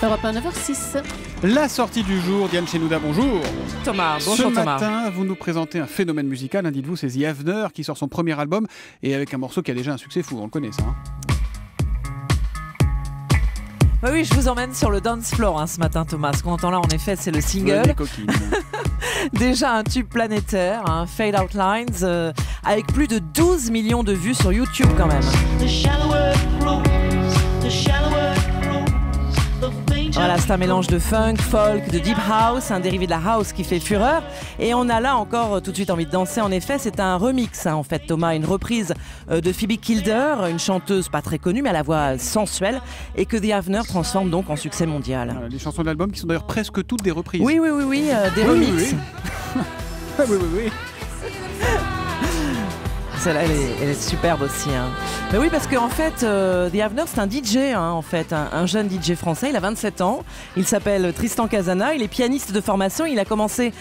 Europe 1, 9h06. La sortie du jour, Diane Chenouda, bonjour. Thomas, bonjour Ce Thomas. matin, vous nous présentez un phénomène musical, dites-vous, c'est The Avener qui sort son premier album et avec un morceau qui a déjà un succès fou, on le connaît ça. Oui, je vous emmène sur le dance floor ce matin Thomas. Ce qu'on entend là en effet c'est le single. Les coquines. Déjà un tube planétaire, Fade Out Lines, avec plus de 12 millions de vues sur YouTube quand même. Voilà, c'est un mélange de funk, folk, de deep house, un dérivé de la house qui fait fureur. Et on a là encore tout de suite envie de danser. En effet, c'est un remix en fait Thomas, une reprise de Phoebe Kilder, une chanteuse pas très connue mais à la voix sensuelle et que The Avener transforme donc en succès mondial. Voilà, les chansons de l'album qui sont d'ailleurs presque toutes des reprises. Oui, des remixes. Oui. Celle-là, elle est superbe aussi. Mais oui, parce qu'en fait, The Avener, c'est un DJ, en fait, un jeune DJ français. Il a 27 ans. Il s'appelle Tristan Casana. Il est pianiste de formation. Il a commencé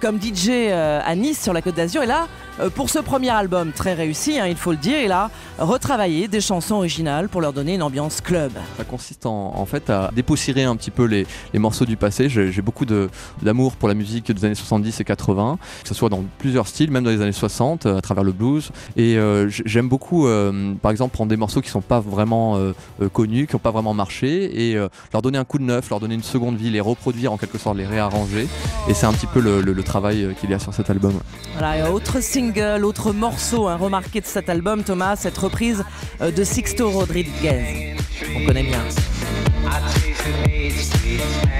comme DJ à Nice, sur la Côte d'Azur. Et là, pour ce premier album très réussi, il faut le dire, il a retravaillé des chansons originales pour leur donner une ambiance club. Ça consiste en fait à dépoussiérer un petit peu les morceaux du passé. J'ai beaucoup d'amour pour la musique des années 70 et 80, que ce soit dans plusieurs styles, même dans les années 60, à travers le blues. Et j'aime beaucoup, par exemple, prendre des morceaux qui ne sont pas vraiment connus, qui n'ont pas vraiment marché, et leur donner un coup de neuf, leur donner une seconde vie, les reproduire en quelque sorte, les réarranger. Et c'est un petit peu le travail qu'il y a sur cet album. Voilà, et autre single, autre morceau remarqué de cet album, Thomas, cette reprise de Sixto Rodriguez. On connaît bien.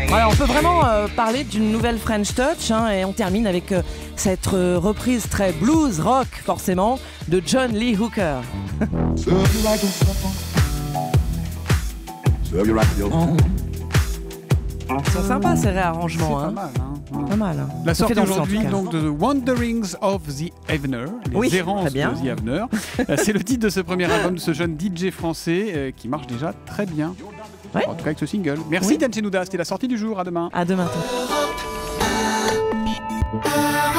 Voilà, on peut vraiment parler d'une nouvelle French Touch et on termine avec cette reprise très blues rock forcément de John Lee Hooker. Ils sont sympas ces réarrangements. C'est pas mal. Pas mal. La Ça fait sortie danser, en aujourd'hui tout cas. donc de The Wanderings of the Avener, les errances très bien. de The Avener. C'est le titre de ce premier album de ce jeune DJ français qui marche déjà très bien. Ouais. En tout cas avec ce single. Merci Diane Chenouda, c'était la sortie du jour, à demain. À demain. Thomas.